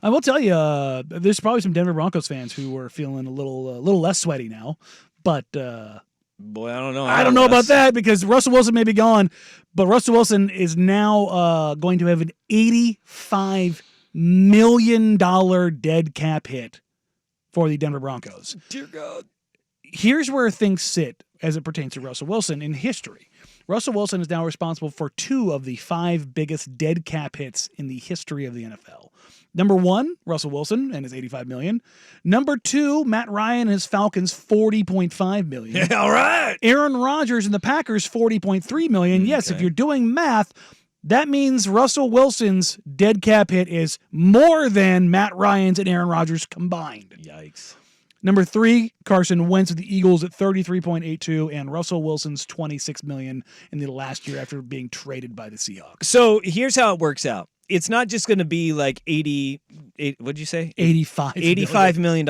I will tell you, there's probably some Denver Broncos fans who are feeling a little less sweaty now, but boy, I don't know. I don't know about that because Russell Wilson may be gone, but Russell Wilson is now going to have an $85 million dead cap hit for the Denver Broncos. Dear God. Here's where things sit as it pertains to Russell Wilson in history. Russell Wilson is now responsible for 2 of the 5 biggest dead cap hits in the history of the NFL. Number 1, Russell Wilson and his $85 million. Number 2, Matt Ryan and his Falcons, $40.5 million. Yeah, all right. Aaron Rodgers and the Packers, $40.3 million. Yes, if you're doing math, that means Russell Wilson's dead cap hit is more than Matt Ryan's and Aaron Rodgers combined. Yikes. Number 3, Carson Wentz of the Eagles at $33.82, and Russell Wilson's $26 million in the last year after being traded by the Seahawks. So here's how it works out. It's not just going to be like what'd you say? $85 million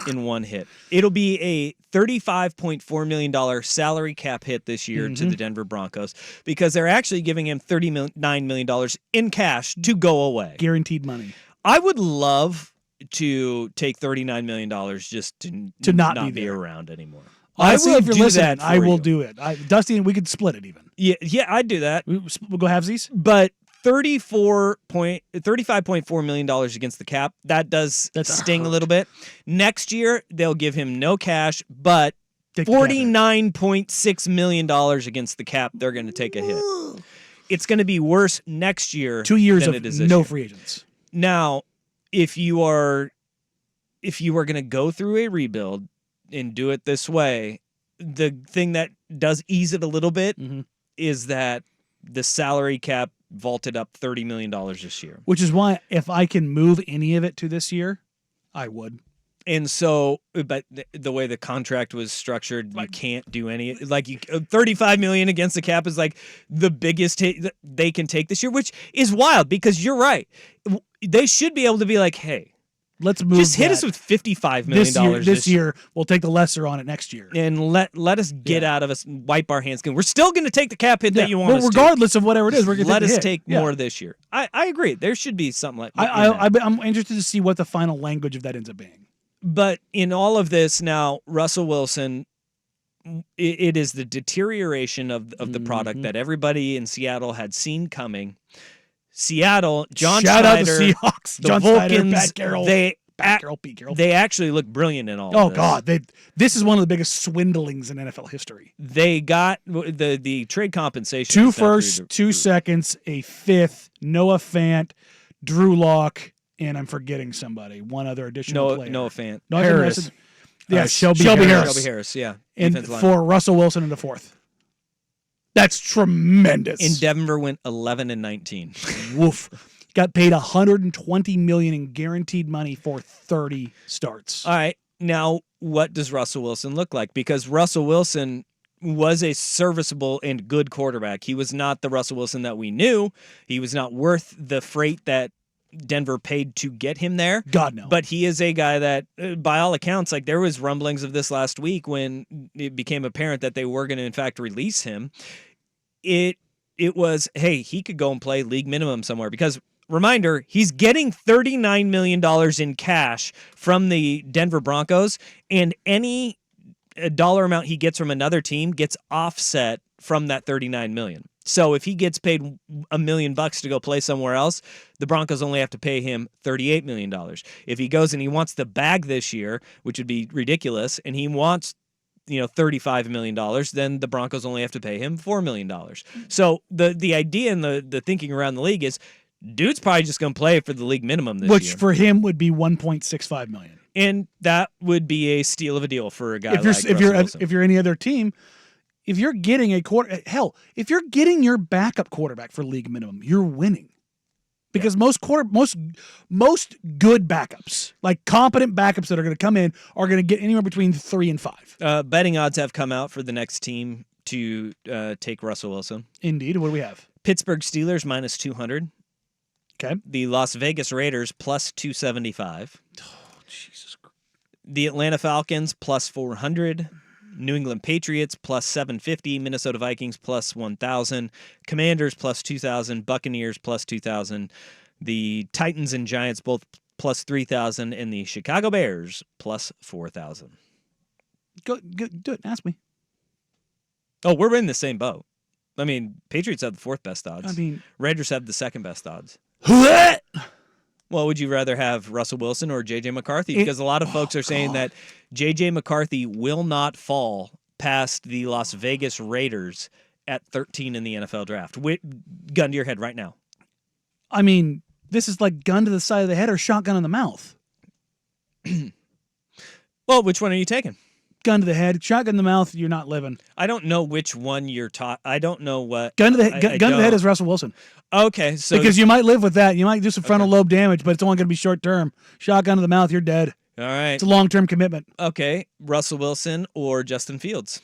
in one hit. It'll be a $35.4 million salary cap hit this year to the Denver Broncos because they're actually giving him $39 million in cash to go away. Guaranteed money. I would love to take $39 million just to not be around anymore. Honestly, I will if you're do listening, that. I will do it. Dusty and we could split it even. Yeah, I'd do that. We'll go halvesies. But $35.4 million against the cap, that does sting a little bit. Next year, they'll give him no cash, but $49.6 million against the cap, they're going to take a hit. It's going to be worse next year 2 years than of it is this no year. free agents. Now, if you are going to go through a rebuild and do it this way, the thing that does ease it a little bit is that the salary cap vaulted up $30 million this year. Which is why if I can move any of it to this year, I would. And so, but the way the contract was structured, you can't do any. Like $35 million against the cap is like the biggest hit they can take this year, which is wild because you're right. They should be able to be like, hey, let's move. Just hit us with $55 million this year. We'll take the lesser on it next year, and let us get out of us, wipe our hands. We're still going to take the cap hit that you want us to. Regardless of whatever it is, we're going to let us take more this year. I agree. There should be something like that. I'm interested to see what the final language of that ends up being. But in all of this now, Russell Wilson, it is the deterioration of the product that everybody in Seattle had seen coming. Seattle, John Shout Schneider, out the Seahawks, the John Vulcans, Schneider, Pat Carroll, Pete Carroll. They actually look brilliant in all Oh, of this. God. This is one of the biggest swindlings in NFL history. They got the trade compensation. 2 firsts, 2 seconds, a 5th, Noah Fant, Drew Lock, and I'm forgetting somebody. One other additional player. Noah Fant. Harris. Yes, Shelby Harris. Shelby Harris, yeah. And for Russell Wilson in the 4th. That's tremendous. And Denver went 11-19. Woof. Got paid $120 million in guaranteed money for 30 starts. All right. Now, what does Russell Wilson look like? Because Russell Wilson was a serviceable and good quarterback. He was not the Russell Wilson that we knew. He was not worth the freight that Denver paid to get him there. God, no. But he is a guy that, by all accounts, like there was rumblings of this last week when it became apparent that they were going to, in fact, release him. It was, hey, he could go and play league minimum somewhere because, reminder, he's getting $39 million in cash from the Denver Broncos, and any dollar amount he gets from another team gets offset from that $39 million. So if he gets paid $1 million to go play somewhere else, the Broncos only have to pay him $38 million. If he goes and he wants the bag this year, which would be ridiculous, and he wants $35 million, then the Broncos only have to pay him $4 million. So the idea and the thinking around the league is, dude's probably just going to play for the league minimum this year. Which for him would be $1.65 million. And that would be a steal of a deal for a guy if you're any other team. If you're getting if you're getting your backup quarterback for league minimum, you're winning. Because most good backups, like competent backups that are going to come in, are going to get anywhere between 3 and 5. Betting odds have come out for the next team to take Russell Wilson. Indeed. What do we have? Pittsburgh Steelers minus 200. Okay. The Las Vegas Raiders plus 275. Oh, Jesus Christ. The Atlanta Falcons plus 400. New England Patriots plus 750, Minnesota Vikings plus 1,000, Commanders plus 2,000, Buccaneers plus 2,000, the Titans and Giants both plus 3,000, and the Chicago Bears plus 4,000. Go do it. Ask me. Oh, we're in the same boat. I mean, Patriots have the 4th best odds. I mean, Raiders have the 2nd best odds. what? Well, would you rather have Russell Wilson or J.J. McCarthy? Because a lot of folks are saying that J.J. McCarthy will not fall past the Las Vegas Raiders at 13 in the NFL draft. Gun to your head right now. I mean, this is like gun to the side of the head or shotgun in the mouth. Well, which one are you taking? Gun to the head, shotgun in the mouth. You're not living. I don't know which one you're taught. I don't know what. Gun to the gun to the head is Russell Wilson. Okay, so because you might live with that. You might do some frontal lobe damage, but it's only going to be short term. Shotgun to the mouth, you're dead. All right, it's a long term commitment. Okay, Russell Wilson or Justin Fields?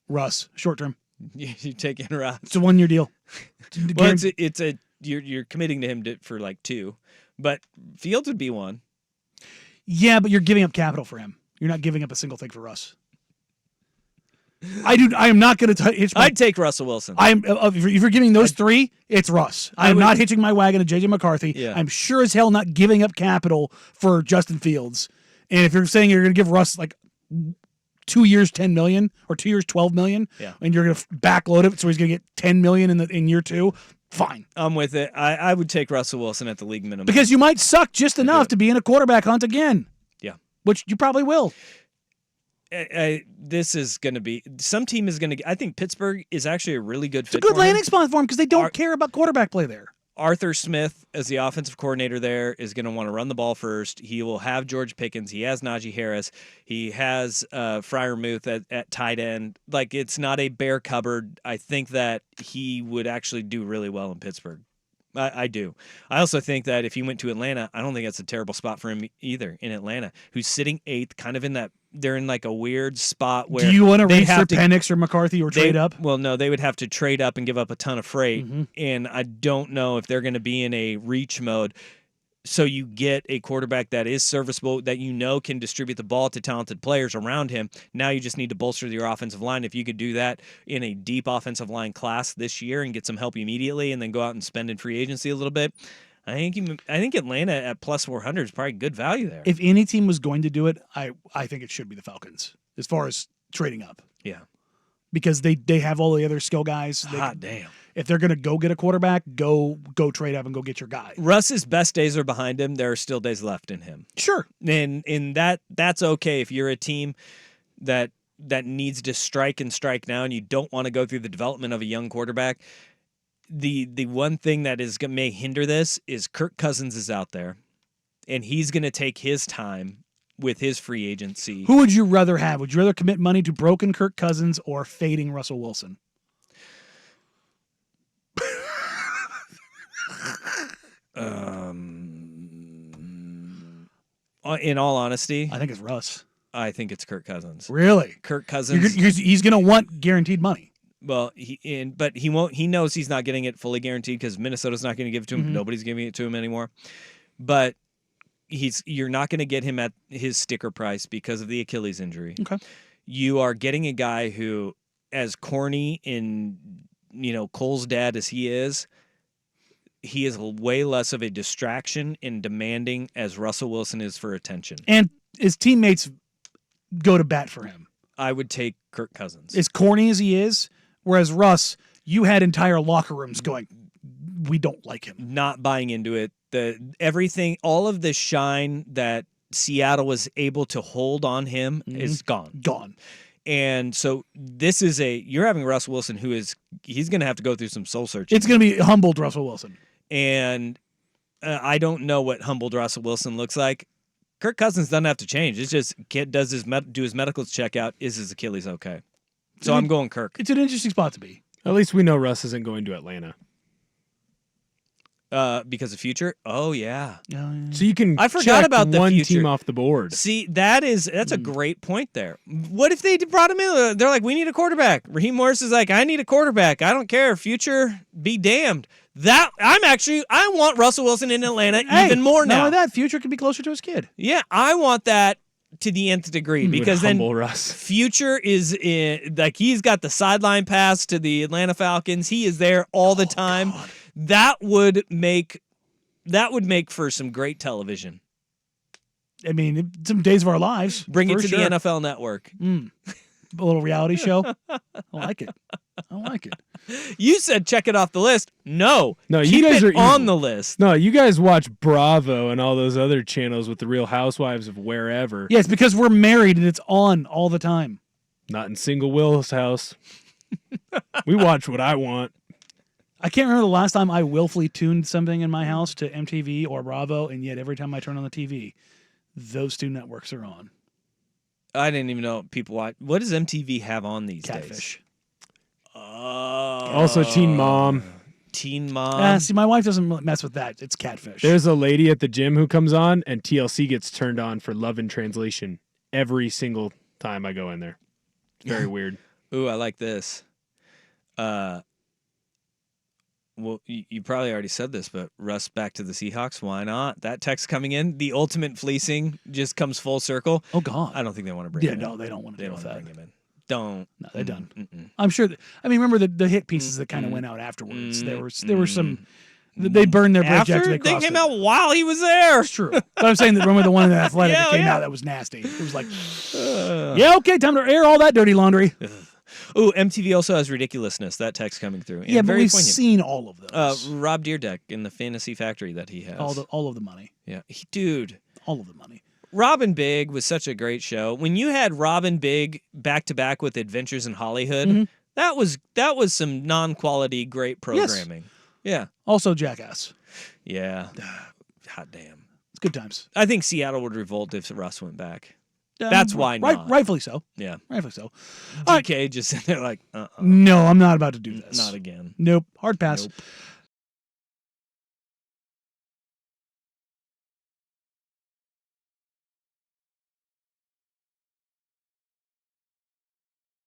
Russ, short term. You taking Russ? It's a 1 year deal. Well, you're committing to him for like 2, but Fields would be 1. Yeah, but you're giving up capital for him. You're not giving up a single thing for Russ. I am not going to hitch. I'd take Russell Wilson. If you're giving those 3, it's Russ. I am not hitching my wagon to J.J. McCarthy. Yeah. I'm sure as hell not giving up capital for Justin Fields. And if you're saying you're going to give Russ like 2 years, $10 million, or 2 years, $12 million, and you're going to backload it, so he's going to get $10 million in year 2. Fine. I'm with it. I would take Russell Wilson at the league minimum because you might suck just enough to be in a quarterback hunt again. Yeah, which you probably will. This is going to be some team is going to. I think Pittsburgh is actually a really good fit. It's a good landing spot for him because they don't care about quarterback play there. Arthur Smith, as the offensive coordinator there, is going to want to run the ball first. He will have George Pickens. He has Najee Harris. He has Freiermuth at tight end. Like, it's not a bare cupboard. I think that he would actually do really well in Pittsburgh. I do. I also think that if he went to Atlanta, I don't think that's a terrible spot for him either in Atlanta, who's sitting 8th, kind of in that. They're in like a weird spot where. Do you want to race for Penix or McCarthy or trade up? Well, no, they would have to trade up and give up a ton of freight, and I don't know if they're going to be in a reach mode. So you get a quarterback that is serviceable, that you know can distribute the ball to talented players around him. Now you just need to bolster your offensive line. If you could do that in a deep offensive line class this year and get some help immediately, and then go out and spend in free agency a little bit, I think Atlanta at plus 400 is probably good value there. If any team was going to do it, I think it should be the Falcons as far as trading up. Yeah, because they have all the other skill guys. Hot damn. If they're going to go get a quarterback, go trade up and go get your guy. Russ's best days are behind him. There are still days left in him. Sure. And that's okay if you're a team that needs to strike now and you don't want to go through the development of a young quarterback. The one thing that may hinder this is Kirk Cousins is out there, and he's going to take his time with his free agency. Who would you rather have? Would you rather commit money to broken Kirk Cousins or fading Russell Wilson? In all honesty, I think it's Russ. I think it's Kirk Cousins. Really? Kirk Cousins. He's going to want guaranteed money. Well, but he won't. He knows he's not getting it fully guaranteed because Minnesota's not going to give it to him. Nobody's giving it to him anymore. But you're not going to get him at his sticker price because of the Achilles injury. Okay. You are getting a guy who, as corny and Cole's dad as he is way less of a distraction and demanding as Russell Wilson is for attention. And his teammates go to bat for him. I would take Kirk Cousins. As corny as he is, whereas Russ, you had entire locker rooms going, we don't like him. Not buying into it. Everything, all of the shine that Seattle was able to hold on him is gone. Gone. And so you're having Russell Wilson he's going to have to go through some soul searching. It's going to be humbled Russell Wilson. And I don't know what humbled Russell Wilson looks like. Kirk Cousins doesn't have to change. It's just do his medicals check out. Is his Achilles okay? So I'm going Kirk. It's an interesting spot to be. At least we know Russ isn't going to Atlanta. Because of future? Oh yeah. So you can I forgot about the one future. team off the board. See, that's a great point there. What if they brought him in? They're like, we need a quarterback. Raheem Morris is like, I need a quarterback. I don't care. Future be damned. I want Russell Wilson in Atlanta even more now. Not only that, Future could be closer to his kid. Yeah, I want that to the nth degree because then Russ. Future is he's got the sideline pass to the Atlanta Falcons. He is there all the time. God. That would make That would make for some great television. I mean, some Days of Our Lives. Bring it for to sure. the NFL Network. A little reality show. I like it. I like it. You said check it off the list. No, No, you keep guys it are on evil. the list. No, you guys watch Bravo and all those other channels with the Real Housewives of wherever. Yes, because we're married and it's on all the time. Not in Single Will's house. We watch what I want. I can't remember the last time I willfully tuned something in my house to MTV or Bravo, and yet every time I turn on the TV, those two networks are on. I didn't even know people watch. What does MTV have on these Catfish. days? Oh, Also, Teen Mom. Teen Mom. See, my wife doesn't mess with that. It's Catfish. There's a lady at the gym who comes on, and TLC gets turned on for Love in Translation every single time I go in there. It's very weird. Ooh, I like this. Well, you probably already said this, but Russ back to the Seahawks. Why not? That text coming in, the ultimate fleecing just comes full circle. Oh, God. I don't think they want to bring him in. No, they don't want to They deal don't with want to that. bring him in. Don't. No, they're done. Mm-mm. I'm sure. Remember the hit pieces that kind of went out afterwards. There were some. They burned their bridge after they crossed came it. out while he was there. It's true. But I'm saying that remember the one in the Athletic that Yeah, came yeah. out that was nasty. It was like, yeah, okay, time to air all that dirty laundry. Ooh, MTV also has ridiculousness. That text coming through. And Yeah, but very we've poignant. seen all of those. Rob Deerdeck in the Fantasy Factory that he has. all of the money. Yeah, dude. All of the money. Robin Big was such a great show. When you had Robin Big back to back with Adventures in Hollywood, that was some non-quality great programming. Yeah. Also Jackass. Yeah. Hot damn. It's good times. I think Seattle would revolt if Russ went back. That's why not. Rightfully so. Yeah. Rightfully so. DK just sitting there like, No, I'm not about to do this. not again. Nope. Hard pass. Nope.